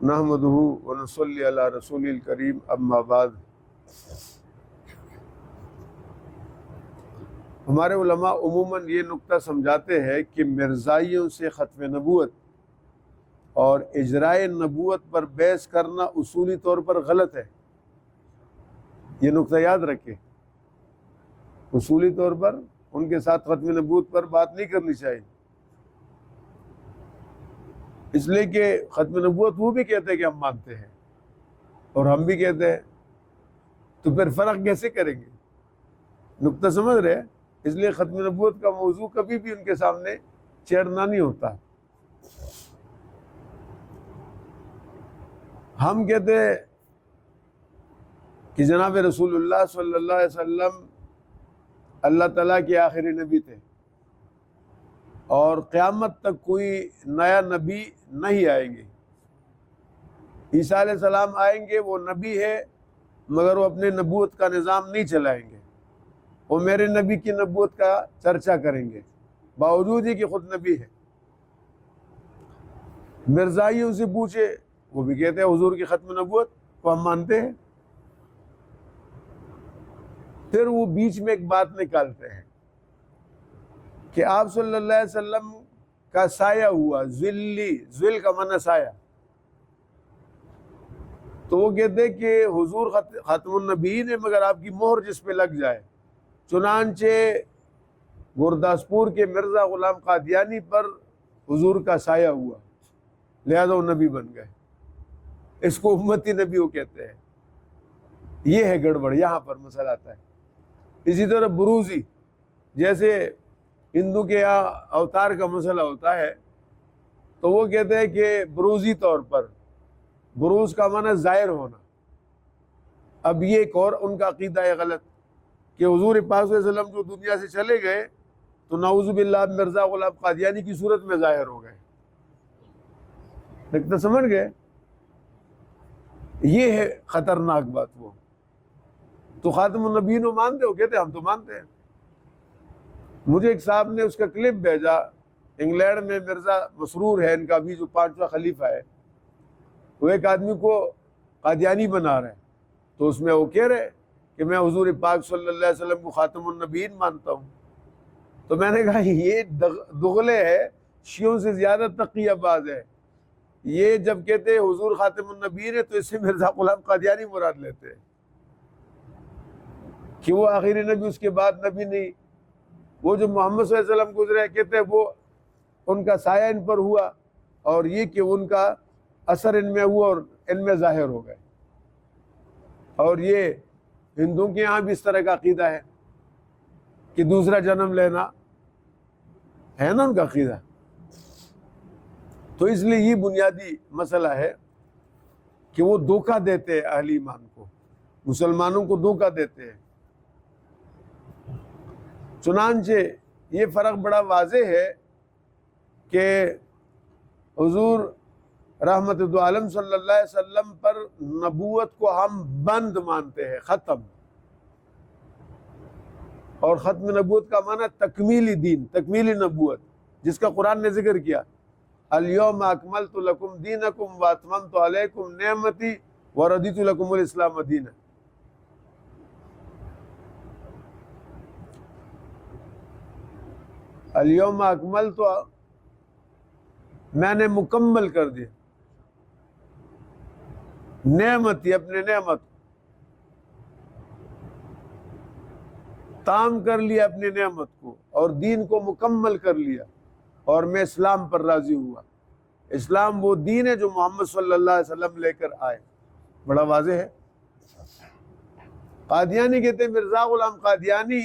نحمدہ ونصلی علی رسول الکریم، اما بعد۔ ہمارے علماء عموماً یہ نقطہ سمجھاتے ہیں کہ مرزائیوں سے ختم نبوت اور اجرائے نبوت پر بحث کرنا اصولی طور پر غلط ہے۔ یہ نقطہ یاد رکھیں، اصولی طور پر ان کے ساتھ ختم نبوت پر بات نہیں کرنی چاہیے، اس لیے کہ ختم نبوت وہ بھی کہتے ہیں کہ ہم مانتے ہیں اور ہم بھی کہتے ہیں، تو پھر فرق کیسے کریں گے؟ نقطہ سمجھ رہے ہیں؟ اس لیے ختم نبوت کا موضوع کبھی بھی ان کے سامنے چھیڑنا نہیں ہوتا۔ ہم کہتے ہیں کہ جناب رسول اللہ صلی اللہ علیہ وسلم اللہ تعالیٰ کے آخری نبی تھے اور قیامت تک کوئی نیا نبی نہیں آئیں گے۔ عیسیٰ علیہ السلام آئیں گے، وہ نبی ہے مگر وہ اپنے نبوت کا نظام نہیں چلائیں گے، وہ میرے نبی کی نبوت کا چرچا کریں گے باوجود ہی کہ خود نبی ہے۔ مرزائیوں سے پوچھے، وہ بھی کہتے ہیں حضور کی ختم نبوت کو ہم مانتے ہیں۔ پھر وہ بیچ میں ایک بات نکالتے ہیں کہ آپ صلی اللہ علیہ وسلم کا سایہ ہوا، ذلی، ذل کا معنی سایہ، تو وہ کہتے ہیں کہ حضور ختم النبیین ہے مگر آپ کی مہر جس پہ لگ جائے۔ چنانچہ گرداسپور کے مرزا غلام قادیانی پر حضور کا سایہ ہوا، لہذا وہ نبی بن گئے۔ اس کو امتی نبی وہ کہتے ہیں۔ یہ ہے گڑبڑ، یہاں پر مسئلہ آتا ہے۔ اسی طرح بروزی، جیسے ہندو کے یہاں اوتار کا مسئلہ ہوتا ہے تو وہ کہتے ہیں کہ بروزی طور پر، بروز کا معنی ظاہر ہونا۔ اب یہ ایک اور ان کا عقیدہ ہے غلط کہ حضور پاک صلی اللہ علیہ وسلم جو دنیا سے چلے گئے تو نعوذ باللہ مرزا غلام قادیانی کی صورت میں ظاہر ہو گئے۔ دیکھتے سمجھ گئے؟ یہ ہے خطرناک بات۔ وہ تو خاتم النبیین وہ مانتے ہو؟ کہتے ہم تو مانتے ہیں۔ مجھے ایک صاحب نے اس کا کلپ بھیجا، انگلینڈ میں مرزا مسرور ہے ان کا بھی جو 5واں خلیفہ ہے، وہ ایک آدمی کو قادیانی بنا رہے ہیں، تو اس میں وہ کہہ رہے کہ میں حضور پاک صلی اللہ علیہ وسلم کو خاتم النبیین مانتا ہوں۔ تو میں نے کہا یہ دغلے ہے، شیعوں سے زیادہ تقیہ باز ہے۔ یہ جب کہتے ہیں حضور خاتم النبیین ہے تو اس سے مرزا غلام قادیانی مراد لیتے ہیں کہ وہ آخری نبی، اس کے بعد نبی نہیں۔ وہ جو محمد صلی اللہ علیہ وسلم گزرے کہتے ہیں وہ ان کا سایہ ان پر ہوا، اور یہ کہ ان کا اثر ان میں ہوا اور ان میں ظاہر ہو گئے۔ اور یہ ہندوؤں کے یہاں بھی اس طرح کا عقیدہ ہے کہ دوسرا جنم لینا ہے نا ان کا عقیدہ۔ تو اس لیے یہ بنیادی مسئلہ ہے کہ وہ دھوکہ دیتے ہیں اہل ایمان کو، مسلمانوں کو دھوکہ دیتے ہیں۔ چنانچہ یہ فرق بڑا واضح ہے کہ حضور رحمت دو عالم صلی اللہ علیہ وسلم پر نبوت کو ہم بند مانتے ہیں، ختم، اور ختم نبوت کا معنی تکمیلی دین، تکمیلی نبوت، جس کا قرآن نے ذکر کیا، الیوم اکملت لکم دینکم واتممت علیکم نعمتی ورضیت لکم الاسلام دینا۔ الیوم اکملت، میں نے مکمل کر دیا، نعمتی، اپنے نعمت تام کر لیا، اپنے نعمت کو، اور دین کو مکمل کر لیا، اور میں اسلام پر راضی ہوا۔ اسلام وہ دین ہے جو محمد صلی اللہ علیہ وسلم لے کر آئے۔ بڑا واضح ہے۔ قادیانی کہتے ہیں مرزا غلام قادیانی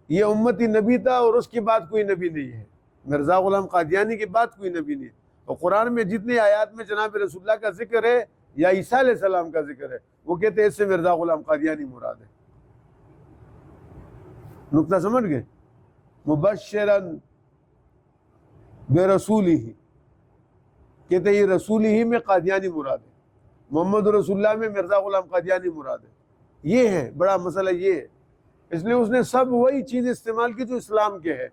یہ امتی نبی تھا اور اس کے بعد کوئی نبی نہیں ہے۔ مرزا غلام قادیانی کے بعد کوئی نبی نہیں ہے۔ اور قرآن میں جتنے آیات میں جناب رسول اللہ کا ذکر ہے یا عیسیٰ علیہ السلام کا ذکر ہے، وہ کہتے ہیں اس سے مرزا غلام قادیانی مراد ہے۔ نقطہ سمجھ گئے؟ مبشراً برسولہ، کہتے ہیں یہ رسول ہی میں قادیانی مراد ہے، محمد رسول اللہ میں مرزا غلام قادیانی مراد ہے۔ یہ ہے بڑا مسئلہ، یہ ہے۔ اس لیے اس نے سب وہی چیز استعمال کی جو اسلام کے ہے۔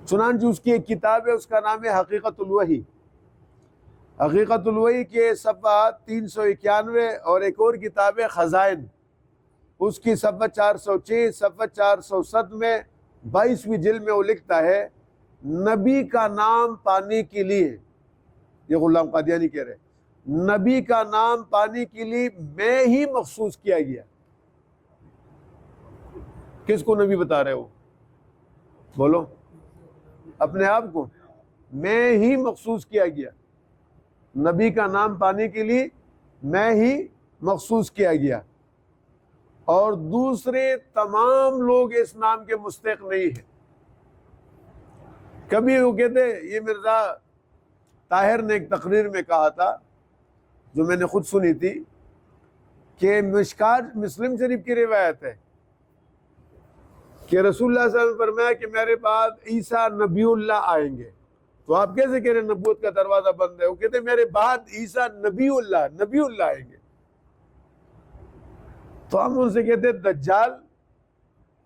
چنانچہ اس کی ایک کتاب ہے، اس کا نام ہے حقیقت الوحی۔ حقیقت الوحی کے صفحہ 391، اور ایک اور کتاب ہے خزائن، اس کی صفحہ 406، صفحہ 407 میں 22ویں جلد میں وہ لکھتا ہے نبی کا نام پانے کے لیے، یہ غلام قادیانی کہہ رہے، نبی کا نام پانے کے لیے میں ہی مخصوص کیا گیا۔ کس کو نبی بتا رہے ہو؟ بولو، اپنے آپ کو۔ میں ہی مخصوص کیا گیا، نبی کا نام پانے کے لیے میں ہی مخصوص کیا گیا، اور دوسرے تمام لوگ اس نام کے مستحق نہیں ہیں۔ کبھی وہ کہتے، یہ مرزا طاہر نے ایک تقریر میں کہا تھا جو میں نے خود سنی تھی، کہ مشکات مسلم شریف کی روایت ہے کہ رسول اللہ صلی اللہ علیہ وسلم نے فرمایا کہ میرے بعد عیسیٰ نبی اللہ آئیں گے۔ تو آپ کیسے کہہ رہے ہیں نبوت کا دروازہ بند ہے؟ وہ کہتے ہیں میرے بعد عیسیٰ نبی اللہ آئیں گے۔ تو ہم ان سے کہتے ہیں دجال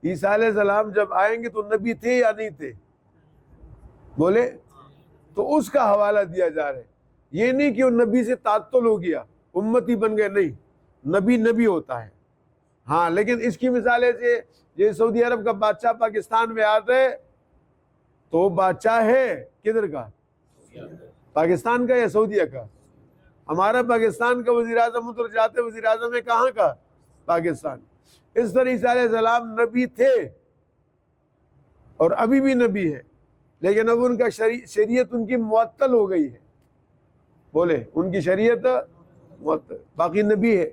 عیسیٰ علیہ السلام جب آئیں گے تو نبی تھے یا نہیں تھے؟ بولے، تو اس کا حوالہ دیا جا رہا ہے۔ یہ نہیں کہ وہ نبی سے تعطل ہو گیا، امتی بن گئے، نہیں، نبی ہوتا ہے۔ ہاں، لیکن اس کی مثال ہے یہ سعودی عرب کا بادشاہ پاکستان میں آتا ہے تو وہ بادشاہ ہے کدھر کا؟ پاکستان کا یا سعودیہ کا؟ ہمارا پاکستان کا وزیر اعظم ادھر جاتے، وزیر اعظم ہے کہاں کا؟ پاکستان۔ اس طرح عیسیٰ علیہ السلام نبی تھے اور ابھی بھی نبی ہے، لیکن اب ان کا شریعت ان کی معطل ہو گئی ہے۔ بولے، ان کی شریعت معطل، باقی نبی ہے۔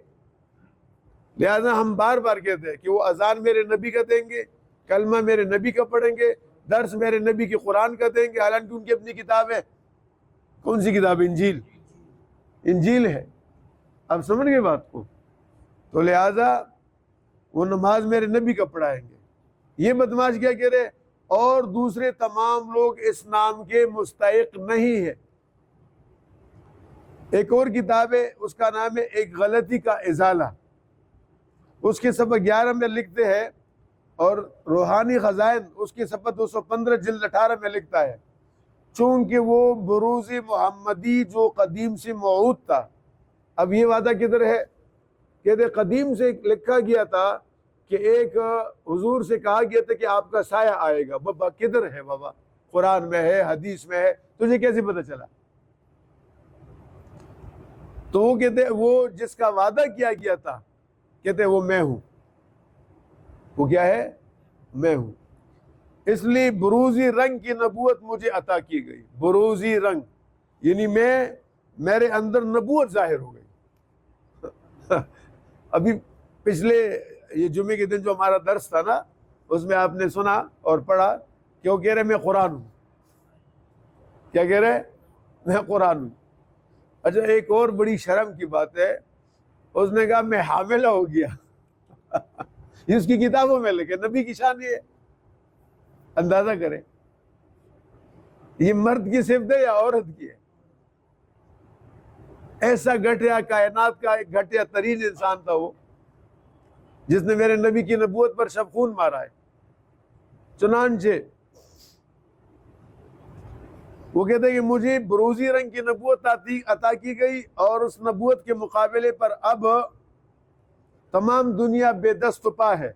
لہذا ہم بار بار کہتے ہیں کہ وہ اذان میرے نبی کا دیں گے، کلمہ میرے نبی کا پڑھیں گے، درس میرے نبی کی قرآن کا دیں گے، حالانکہ ان کی اپنی کتاب ہے۔ کون سی کتاب؟ انجیل ہے۔ اب سمجھ گئے بات کو؟ تو لہذا وہ نماز میرے نبی کا پڑھائیں گے۔ یہ بدماش کیا کہہ رہے؟ اور دوسرے تمام لوگ اس نام کے مستحق نہیں ہے۔ ایک اور کتاب ہے، اس کا نام ہے ایک غلطی کا ازالہ، اس کے صفحہ 11 میں لکھتے ہیں، اور روحانی خزائن اس کی صفحہ 215 جلد 18 میں لکھتا ہے چونکہ وہ بروز محمدی جو قدیم سے موعود تھا۔ اب یہ وعدہ کدھر ہے؟ کہتے قدیم سے لکھا گیا تھا کہ ایک حضور سے کہا گیا تھا کہ آپ کا سایہ آئے گا۔ بابا کدھر ہے بابا؟ قرآن میں ہے، حدیث میں ہے، تجھے کیسے پتہ چلا؟ تو وہ کہتے وہ جس کا وعدہ کیا گیا تھا، کہتے وہ میں ہوں۔ وہ کیا ہے؟ میں ہوں۔ اس لیے بروزی رنگ کی نبوت مجھے عطا کی گئی۔ بروزی رنگ یعنی میرے اندر نبوت ظاہر ہو گئی۔ ابھی پچھلے یہ جمعے کے دن جو ہمارا درس تھا نا، اس میں آپ نے سنا اور پڑھا کہ وہ کہہ رہے میں قرآن ہوں۔ کیا کہہ رہے؟ میں قرآن ہوں۔ اچھا، ایک اور بڑی شرم کی بات ہے، اس نے کہا میں حاملہ ہو گیا۔ اس کی کتابوں میں لکھے، نبی کی شان یہ ہے۔ اندازہ کریں یہ مرد کی صفت ہے یا عورت کی ہے؟ ایسا گھٹیا، کائنات کا ایک گھٹیا ترین انسان تھا وہ، جس نے میرے نبی کی نبوت پر شب خون مارا ہے۔ چنانچہ وہ کہتے ہیں کہ مجھے بروزی رنگ کی نبوت عطا کی گئی، اور اس نبوت کے مقابلے پر اب تمام دنیا بے دست و پا ہے،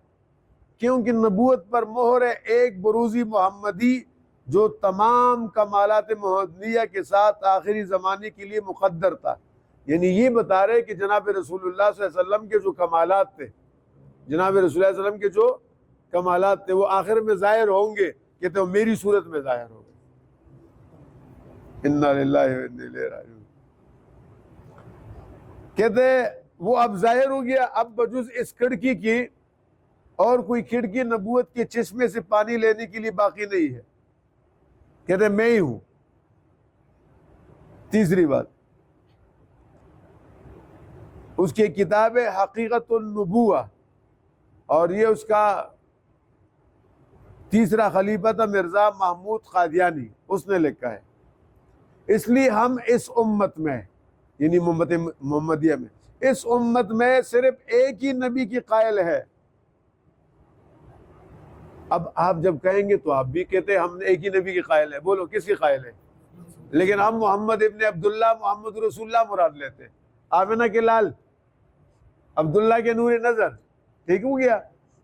کیونکہ نبوت پر مہر ہے ایک بروزی محمدی جو تمام کمالات محمدیہ کے ساتھ آخری زمانے کے لیے مقدر تھا۔ یعنی یہ بتا رہے کہ جناب رسول اللہ صلی اللہ علیہ وسلم کے جو کمالات تھے، جناب رسول اللہ صلی اللہ علیہ وسلم کے جو کمالات تھے وہ آخر میں ظاہر ہوں گے، کہتے ہیں میری صورت میں ظاہر ہوں گے۔ انا للہ و انا الیہ راجعون۔ کہتے وہ اب ظاہر ہو گیا، اب بجز اس کھڑکی کی اور کوئی کھڑکی نبوت کے چشمے سے پانی لینے کے لیے باقی نہیں ہے۔ کہتے میں ہی ہوں۔ تیسری بات، اس کی کتاب ہے حقیقت النبوہ، اور یہ اس کا تیسرا خلیفہ تھا مرزا محمود قادیانی، اس نے لکھا ہے۔ اس لیے ہم اس امت میں، یعنی امت محمدیہ میں، اس امت میں صرف ایک ہی نبی کی قائل ہے، اب آپ جب کہیں گے تو آپ بھی کہتے ہیں ہم ایک ہی نبی کے قائل ہیں. بولو کس کے قائل ہیں؟ لیکن ہم محمد ابن عبداللہ محمد رسول اللہ مراد لیتے ہیں. آمنہ کے لال، عبداللہ کے نور نظر، ٹھیک ہو گیا،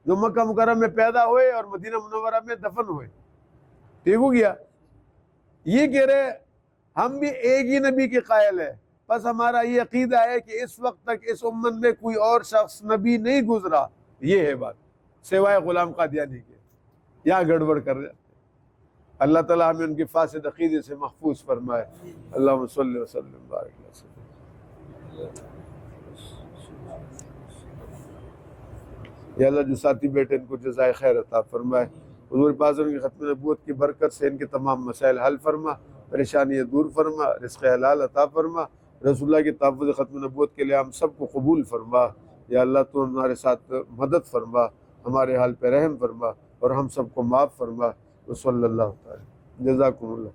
جو مکہ مکرمہ میں پیدا ہوئے اور مدینہ منورہ میں دفن ہوئے. ٹھیک ہو گیا. یہ کہہ رہے ہم بھی ایک ہی نبی کے قائل ہیں، بس ہمارا یہ عقیدہ ہے کہ اس وقت تک اس امت میں کوئی اور شخص نبی نہیں گزرا. یہ ہے بات، سوائے غلام قادیانی کے. یہاں گڑبڑ کر رہے ہیں. اللہ تعالیٰ ہمیں ان کے فاسد عقیدے سے محفوظ فرمائے. اللہم صلی وسلم بارک وسلم. یا اللہ جو ساتھی بیٹھے ان کو جزائے خیر عطا فرمائے. حضور پاک کی ختم نبوت کی برکت سے ان کے تمام مسائل حل فرما، پریشانیاں دور فرما، رزق حلال عطا فرما. رسول اللہ کی تحفظ ختم نبوت کے لیے ہم سب کو قبول فرما. یا اللہ تو ہمارے ساتھ مدد فرما، ہمارے حال پہ رحم فرما اور ہم سب کو معاف فرما. وصلی اللہ تعالی. جزاکم اللہ.